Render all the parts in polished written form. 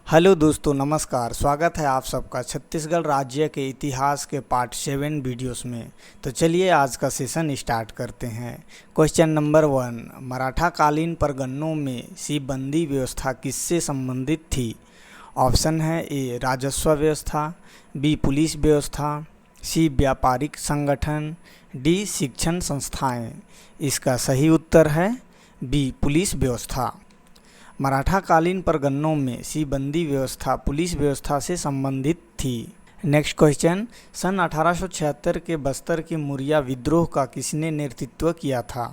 Hello दोस्तों, नमस्कार। स्वागत है आप सबका छत्तीसगढ़ राज्य के इतिहास के पार्ट 7 वीडियोस में। तो चलिए आज का सेशन स्टार्ट करते हैं। क्वेश्चन नंबर 1, मराठा कालीन परगनों में सीबंदी व्यवस्था किससे संबंधित थी? ऑप्शन है ए राजस्व व्यवस्था, बी पुलिस व्यवस्था, सी व्यापारिक संगठन, डी शिक्षण संस्थाएं। इसका सही उत्तर है बी पुलिस व्यवस्था। मराठा कालीन परगनों में सीबंदी व्यवस्था पुलिस व्यवस्था से संबंधित थी। नेक्स्ट क्वेश्चन, सन 1876 के बस्तर के मुरिया विद्रोह का किसने नेतृत्व किया था?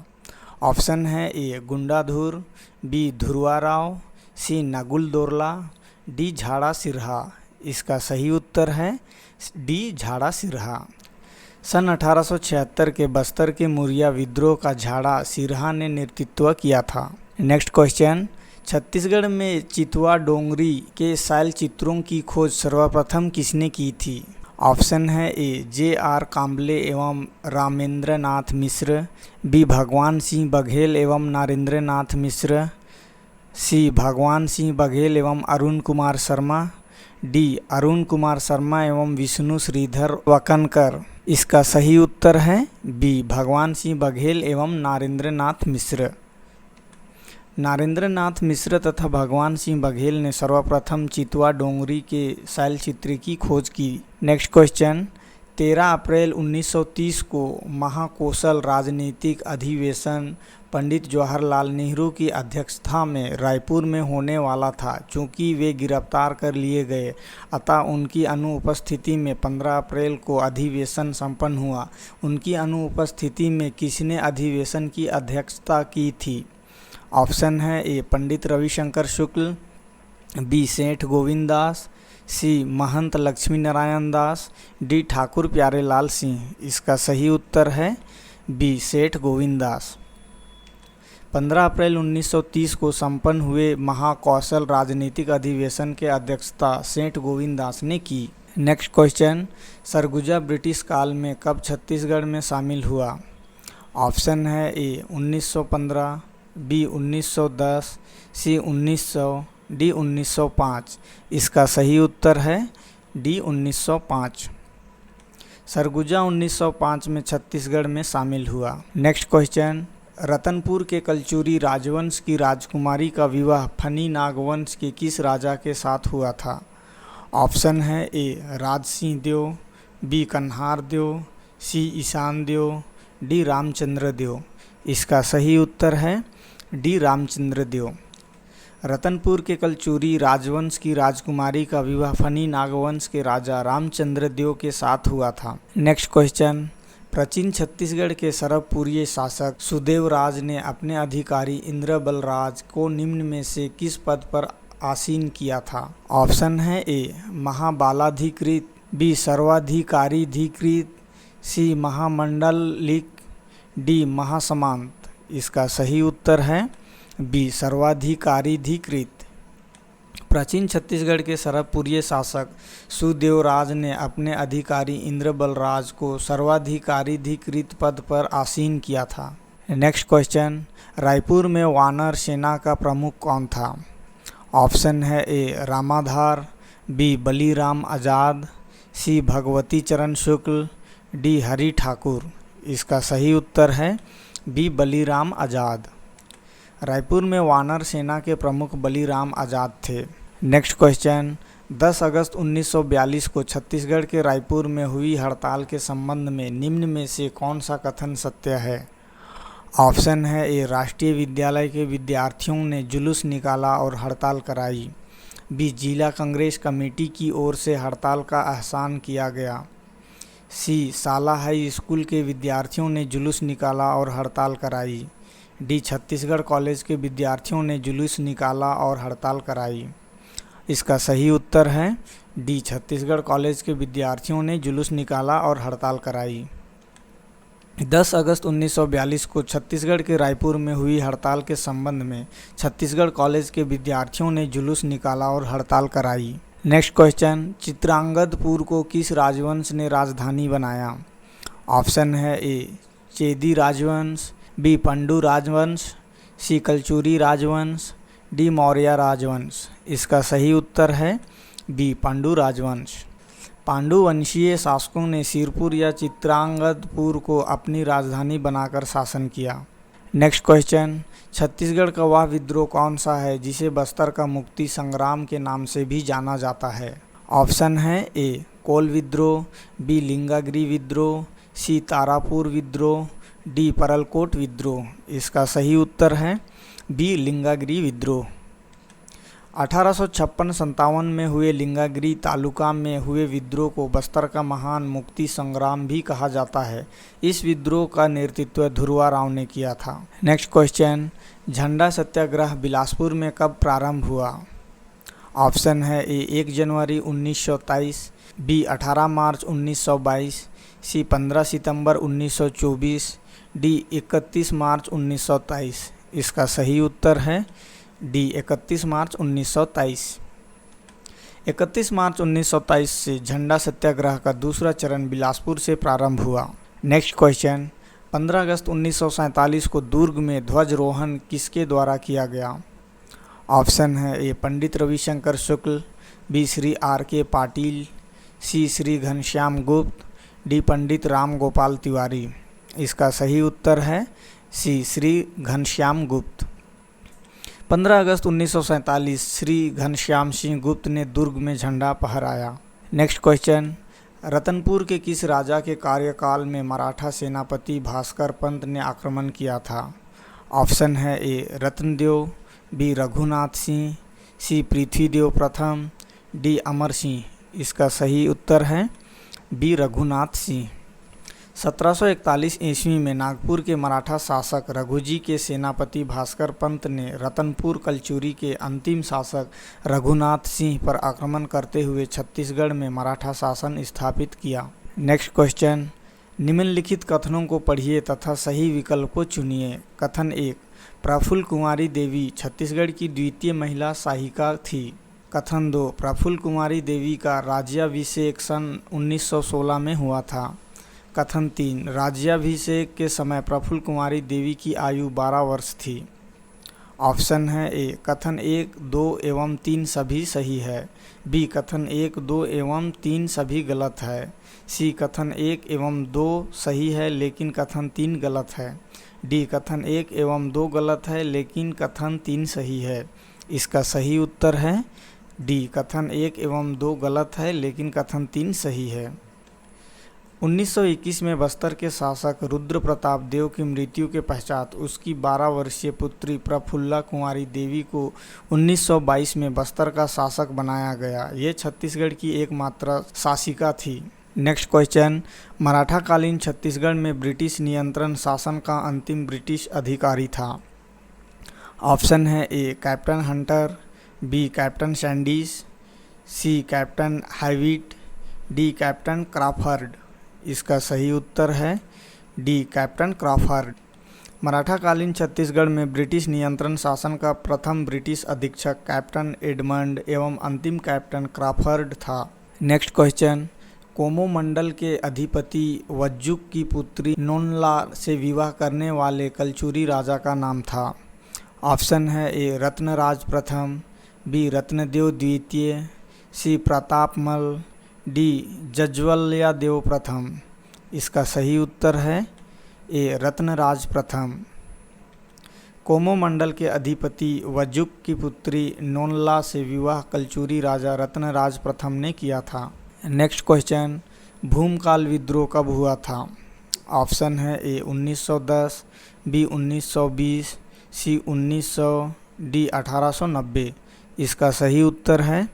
ऑप्शन है ए गुंडाधुर, बी धुरवा राव, सी नागुल दोरला, डी झाड़ा सिरहा। इसका सही उत्तर है डी झाड़ा सिरहा। सन 1876 के बस्तर के मुरिया विद्रोह का झाड़ा सिरहा ने नेतृत्व किया था। नेक्स्ट क्वेश्चन, छत्तीसगढ़ में चितवा डोंगरी के शैल चित्रों की खोज सर्वप्रथम किसने की थी? ऑप्शन है ए जे.आर. काम्बले एवं रामेंद्र नाथ मिश्र, बी भगवान सिंह बघेल एवं नरेंद्र नाथ मिश्र, सी भगवान सिंह बघेल एवं अरुण कुमार शर्मा, डी अरुण कुमार शर्मा एवं विष्णु श्रीधर वकनकर। इसका सही उत्तर है बी भगवान सिंह बघेल एवं नरेंद्र नाथ मिश्र। नरेंद्र नाथ मिश्र तथा भगवान सिंह बघेल ने सर्वप्रथम चितवा डोंगरी के शैल चित्र की खोज की। नेक्स्ट क्वेश्चन, 13 अप्रैल 1930 को महाकौशल राजनीतिक अधिवेशन पंडित जवाहरलाल नेहरू की अध्यक्षता में रायपुर में होने वाला था। चूँकि वे गिरफ्तार कर लिए गए अतः उनकी अनुपस्थिति में 15 अप्रैल को अधिवेशन संपन्न हुआ। उनकी अनुपस्थिति में किसने अधिवेशन की अध्यक्षता की थी? ऑप्शन है ए पंडित रविशंकर शुक्ल, बी सेठ गोविंद दास, सी महंत लक्ष्मी नारायण दास, डी ठाकुर प्यारेलाल सिंह। इसका सही उत्तर है बी सेठ गोविंद दास। 15 अप्रैल 1930 को संपन्न हुए महाकौशल राजनीतिक अधिवेशन के अध्यक्षता सेठ गोविंद दास ने की। नेक्स्ट क्वेश्चन, सरगुजा ब्रिटिश काल में कब छत्तीसगढ़ में शामिल हुआ? ऑप्शन है ए 1915, बी 1910, सी 1900, डी 1905। इसका सही उत्तर है डी 1905। सरगुजा 1905 में छत्तीसगढ़ में शामिल हुआ। नेक्स्ट क्वेश्चन, रतनपुर के कलचुरी राजवंश की राजकुमारी का विवाह फनी नागवंश के किस राजा के साथ हुआ था? ऑप्शन है ए राज सिंह देव, बी कन्हार देव, सी ईशान देव, डी रामचंद्र देव। इसका सही उत्तर है डी रामचंद्र देव। रतनपुर के कलचुरी राजवंश की राजकुमारी का विवाह फनी नागवंश के राजा रामचंद्र देव के साथ हुआ था। नेक्स्ट क्वेश्चन, प्राचीन छत्तीसगढ़ के सरबपुरीय शासक सुदेवराज ने अपने अधिकारी इंद्र बलराज को निम्न में से किस पद पर आसीन किया था? ऑप्शन है ए महाबालाधिकृत, बी सर्वाधिकारीधिकृत, सी महामंडलिक, डी महासमांत। इसका सही उत्तर है बी सर्वाधिकारीधिकृत। प्राचीन छत्तीसगढ़ के सरबपुरीय शासक सुदेवराज ने अपने अधिकारी इंद्र बलराज को सर्वाधिकारीधिकृत पद पर आसीन किया था। नेक्स्ट क्वेश्चन, रायपुर में वानर सेना का प्रमुख कौन था? ऑप्शन है ए रामाधार, बी बलीराम आजाद, सी भगवती चरण शुक्ल, डी हरि ठाकुर। इसका सही उत्तर है बी बलीराम आजाद। रायपुर में वानर सेना के प्रमुख बलीराम आजाद थे। नेक्स्ट क्वेश्चन, 10 अगस्त 1942 को छत्तीसगढ़ के रायपुर में हुई हड़ताल के संबंध में निम्न में से कौन सा कथन सत्य है? ऑप्शन है ए राष्ट्रीय विद्यालय के विद्यार्थियों ने जुलूस निकाला और हड़ताल कराई, बी जिला कांग्रेस कमेटी की ओर से हड़ताल का आह्वान किया गया, सी साला हाई स्कूल के विद्यार्थियों ने जुलूस निकाला और हड़ताल कराई, डी छत्तीसगढ़ कॉलेज के विद्यार्थियों ने जुलूस निकाला और हड़ताल कराई। इसका सही उत्तर है डी छत्तीसगढ़ कॉलेज के विद्यार्थियों ने जुलूस निकाला और हड़ताल कराई। 10 अगस्त 1942 को छत्तीसगढ़ के रायपुर में हुई हड़ताल के संबंध में छत्तीसगढ़ कॉलेज के विद्यार्थियों ने जुलूस निकाला और हड़ताल कराई। नेक्स्ट क्वेश्चन, चित्रांगदपुर को किस राजवंश ने राजधानी बनाया? ऑप्शन है ए चेदी राजवंश, बी पंडू राजवंश, सी कलचुरी राजवंश, डी मौर्य राजवंश। इसका सही उत्तर है बी पांडु राजवंश। पांडु वंशीय शासकों ने सिरपुर या चित्रांगदपुर को अपनी राजधानी बनाकर शासन किया। नेक्स्ट क्वेश्चन, छत्तीसगढ़ का वह विद्रोह कौन सा है जिसे बस्तर का मुक्ति संग्राम के नाम से भी जाना जाता है? ऑप्शन है ए कोल विद्रोह, बी लिंगागिरी विद्रोह, सी तारापुर विद्रोह, डी परलकोट विद्रोह। इसका सही उत्तर है बी लिंगागिरी विद्रोह। 1856-57 में हुए लिंगागिरी तालुका में हुए विद्रोह को बस्तर का महान मुक्ति संग्राम भी कहा जाता है। इस विद्रोह का नेतृत्व धुरवा राव ने किया था। नेक्स्ट क्वेश्चन, झंडा सत्याग्रह बिलासपुर में कब प्रारंभ हुआ? ऑप्शन है ए 1 जनवरी 1923, बी 18 मार्च 1922, सी 15 सितंबर 1924, डी 31 मार्च 1923। इसका सही उत्तर है डी 31 मार्च 1923। 31 मार्च 1923 से झंडा सत्याग्रह का दूसरा चरण बिलासपुर से प्रारंभ हुआ। नेक्स्ट क्वेश्चन, 15 अगस्त 1947 को दुर्ग में ध्वजारोहण किसके द्वारा किया गया? ऑप्शन है ए पंडित रविशंकर शुक्ल, बी श्री आर के पाटिल, सी श्री घनश्याम गुप्त, डी पंडित राम गोपाल तिवारी। इसका सही उत्तर है सी श्री घनश्याम गुप्त। 15 अगस्त 1947 श्री घनश्याम सिंह गुप्त ने दुर्ग में झंडा फहराया। नेक्स्ट क्वेश्चन, रतनपुर के किस राजा के कार्यकाल में मराठा सेनापति भास्कर पंत ने आक्रमण किया था? ऑप्शन है ए रत्नदेव, बी रघुनाथ सिंह, सी पृथ्वीदेव प्रथम, डी अमर सिंह। इसका सही उत्तर है बी रघुनाथ सिंह। 1741 ईस्वी में नागपुर के मराठा शासक रघुजी के सेनापति भास्कर पंत ने रतनपुर कलचुरी के अंतिम शासक रघुनाथ सिंह पर आक्रमण करते हुए छत्तीसगढ़ में मराठा शासन स्थापित किया। नेक्स्ट क्वेश्चन, निम्नलिखित कथनों को पढ़िए तथा सही विकल्प को चुनिए। कथन 1, प्रफुल्ल कुमारी देवी छत्तीसगढ़ की द्वितीय महिला शाहिका थी। कथन 2, प्रफुल्ल कुमारी देवी का राज्याभिषेक सन 1916 में हुआ था। कथन 3, राज्याभिषेक के समय प्रफुल्ल कुमारी देवी की आयु 12 वर्ष थी। ऑप्शन है ए कथन 1, 2 एवं 3 सभी सही है, बी कथन 1, 2 एवं 3 सभी गलत है, सी कथन 1 एवं 2 सही है लेकिन कथन 3 गलत है, डी कथन 1 एवं 2 गलत है लेकिन कथन 3 सही है। इसका सही उत्तर है डी कथन 1 एवं 2 गलत है लेकिन कथन 3 सही है। 1921 में बस्तर के शासक रुद्र प्रताप देव की मृत्यु के पश्चात उसकी 12 वर्षीय पुत्री प्रफुल्ला कुमारी देवी को 1922 में बस्तर का शासक बनाया गया। ये छत्तीसगढ़ की एकमात्र शासिका थी। नेक्स्ट क्वेश्चन, मराठा कालीन छत्तीसगढ़ में ब्रिटिश नियंत्रण शासन का अंतिम ब्रिटिश अधिकारी था। ऑप्शन है A captain Hunter, B captain Sandys, C captain Hewitt, D captain Crawford. इसका सही उत्तर है डी कैप्टन क्राफर्ड। मराठा कालीन छत्तीसगढ़ में ब्रिटिश नियंत्रण शासन का प्रथम ब्रिटिश अधीक्षक कैप्टन एडमंड एवं अंतिम कैप्टन क्राफर्ड था। नेक्स्ट क्वेश्चन, कोमो मंडल के अधिपति वज्जुक की पुत्री नोनला से विवाह करने वाले कलचुरी राजा का नाम था। ऑप्शन है ए रत्नराज प्रथम, बी रत्नदेव द्वितीय, सी प्रतापमल, डी जज्वल्या देव प्रथम। इसका सही उत्तर है ए रत्नराज प्रथम। कोमो मंडल के अधिपति वज्जुक की पुत्री नोनला से विवाह कलचुरी राजा रत्नराज प्रथम ने किया था। नेक्स्ट क्वेश्चन, भूमकाल विद्रोह कब हुआ था? ऑप्शन है ए 1910, बी 1920, सी 1900, डी 1890। इसका सही उत्तर है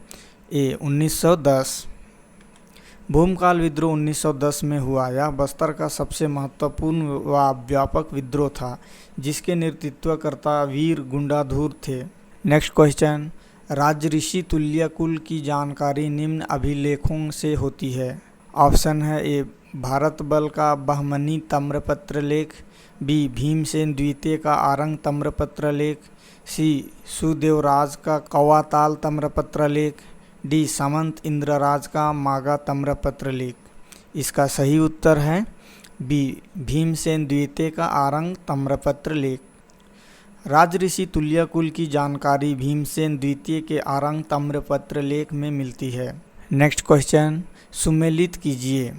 ए 1910। भूमकाल विद्रोह 1910 में हुआ। यह बस्तर का सबसे महत्वपूर्ण व व्यापक विद्रोह था जिसके नेतृत्वकर्ता वीर गुंडाधुर थे। नेक्स्ट क्वेश्चन, राजऋषि तुल्यकुल की जानकारी निम्न अभिलेखों से होती है। ऑप्शन है ए भारत बल का बहमनी तम्रपत्र लेख, बी भीमसेन द्वितीय का आरंग तम्रपत्र लेख, सी सुदेवराज का कौवाताल तम्रपत्र लेख, डी सामंत इंद्रराज का मागा तम्रपत्र लेख। इसका सही उत्तर है बी भीमसेन द्वितीय का आरंग तम्रपत्र लेख। राजऋषि तुल्यकुल की जानकारी भीमसेन द्वितीय के आरंग ताम्रपत्र लेख में मिलती है। नेक्स्ट क्वेश्चन, सुमेलित कीजिए।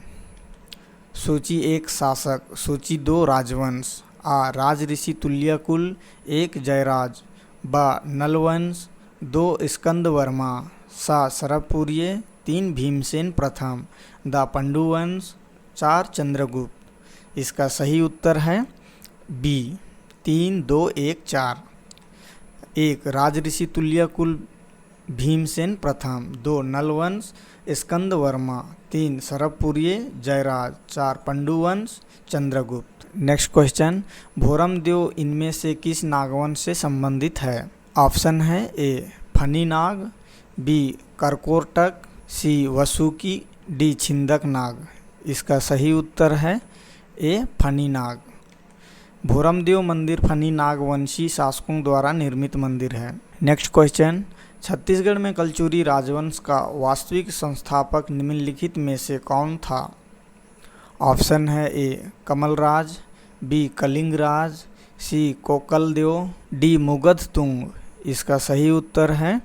सूची 1 शासक, सूची 2 राजवंश। आ राजऋषि तुल्यकुल, 1 जयराज। ब नलवंश, 2 स्कंदवर्मा। सा सरभपुर्य, 3 भीमसेन प्रथम। द पंडुवंश, 4 चंद्रगुप्त। इसका सही उत्तर है बी 3 2 1 4। 1 राजऋषि तुल्यकुल भीमसेन प्रथम, 2 नलवंश स्कंदवर्मा, 3 सरभपुर्य जयराज, 4 पंडुवंश चंद्रगुप्त। नेक्स्ट क्वेश्चन, भोरमदेव इनमें से किस नागवंश से संबंधित है? ऑप्शन है A Phani Nag, B Karkotak, C Vasuki, D Chhindak Nag. इसका सही उत्तर है ए फनी नाग। भोरमदेव मंदिर फनी नाग वंशी शासकों द्वारा निर्मित मंदिर है। नेक्स्ट क्वेश्चन, छत्तीसगढ़ में कलचुरी राजवंश का वास्तविक संस्थापक निम्नलिखित में से कौन था? ऑप्शन है ए कमलराज, बी कलिंगराज, सी कोकलदेव, डी मुगधतुंग। इसका सही उत्तर है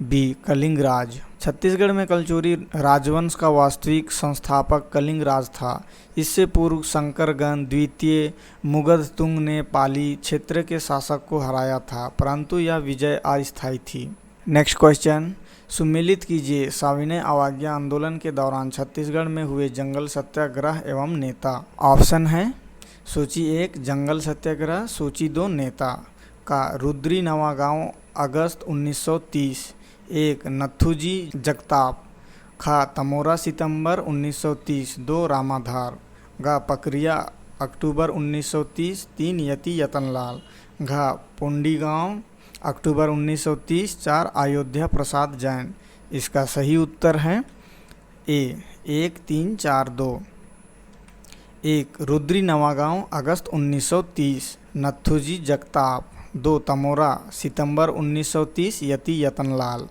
बी कलिंगराज। छत्तीसगढ़ में कलचुरी राजवंश का वास्तविक संस्थापक कलिंगराज था। इससे पूर्व शंकरगण द्वितीय मुगधतुंग ने पाली क्षेत्र के शासक को हराया था, परंतु यह विजय अस्थायी थी। नेक्स्ट क्वेश्चन, सुमेलित कीजिए। सविनय अवज्ञा आंदोलन के दौरान छत्तीसगढ़ में हुए जंगल सत्याग्रह एवं नेता। ऑप्शन है सूची 1 जंगल सत्याग्रह, सूची 2 नेता। का रुद्री नवागांव अगस्त 1930, 1 नथुजी जगताप। खा तमोरा सितंबर 1930, 2 रामाधार। घ पकरिया अक्टूबर 1930, 3 यति यतनलाल। घ पुंडीगांव अक्टूबर 1930, 4 अयोध्या प्रसाद जैन। इसका सही उत्तर है ए 1 3 4 2। 1 रुद्री नवागांव अगस्त 1930, नथुजी जगताप। 2 तमोरा सितंबर 1930, यति यतनलाल।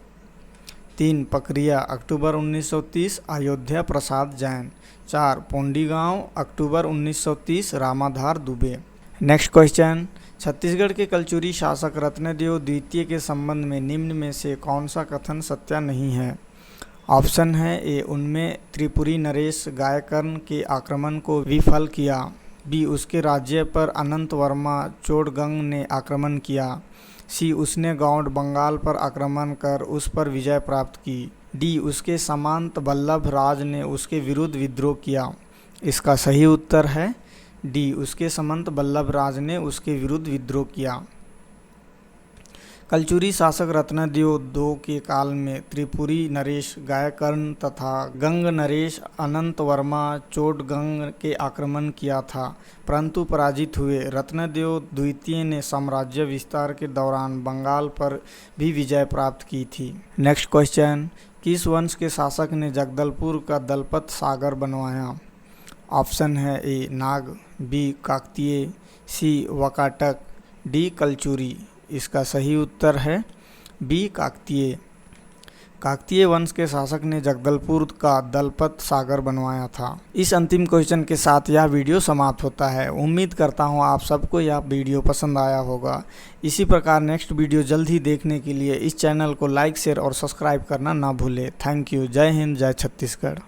3 पकरिया अक्टूबर 1930, अयोध्या प्रसाद जैन। 4 पोंडीगांव अक्टूबर 1930, रामाधार दुबे। नेक्स्ट क्वेश्चन, छत्तीसगढ़ के कलचुरी शासक रत्नदेव द्वितीय के संबंध में निम्न में से कौन सा कथन सत्य नहीं है? ऑप्शन है ए उनमें त्रिपुरी नरेश गायकर्ण के आक्रमण को विफल किया, बी उसके राज्य पर अनंत वर्मा चोड़गंग ने आक्रमण किया, सी उसने गौड़ बंगाल पर आक्रमण कर उस पर विजय प्राप्त की, डी उसके सामंत वल्लभ राज ने उसके विरुद्ध विद्रोह किया। इसका सही उत्तर है डी उसके सामंत वल्लभ राज ने उसके विरुद्ध विद्रोह किया। कलचुरी शासक रत्नदेव II के काल में त्रिपुरी नरेश गायकर्ण तथा गंग नरेश अनंत वर्मा चोड़गंग के आक्रमण किया था, परंतु पराजित हुए। रत्नदेव द्वितीय ने साम्राज्य विस्तार के दौरान बंगाल पर भी विजय प्राप्त की थी। नेक्स्ट क्वेश्चन, किस वंश के शासक ने जगदलपुर का दलपत सागर बनवाया? ऑप्शन है ए नाग, बी काकतीय, सी वकाटक, डी कलचुरी। इसका सही उत्तर है बी काकतीय। काकतीय वंश के शासक ने जगदलपुर का दलपत सागर बनवाया था। इस अंतिम क्वेश्चन के साथ यह वीडियो समाप्त होता है। उम्मीद करता हूँ आप सबको यह वीडियो पसंद आया होगा। इसी प्रकार नेक्स्ट वीडियो जल्द ही देखने के लिए इस चैनल को लाइक शेयर और सब्सक्राइब करना ना भूलें। Thank you. जय हिंद, जय छत्तीसगढ़।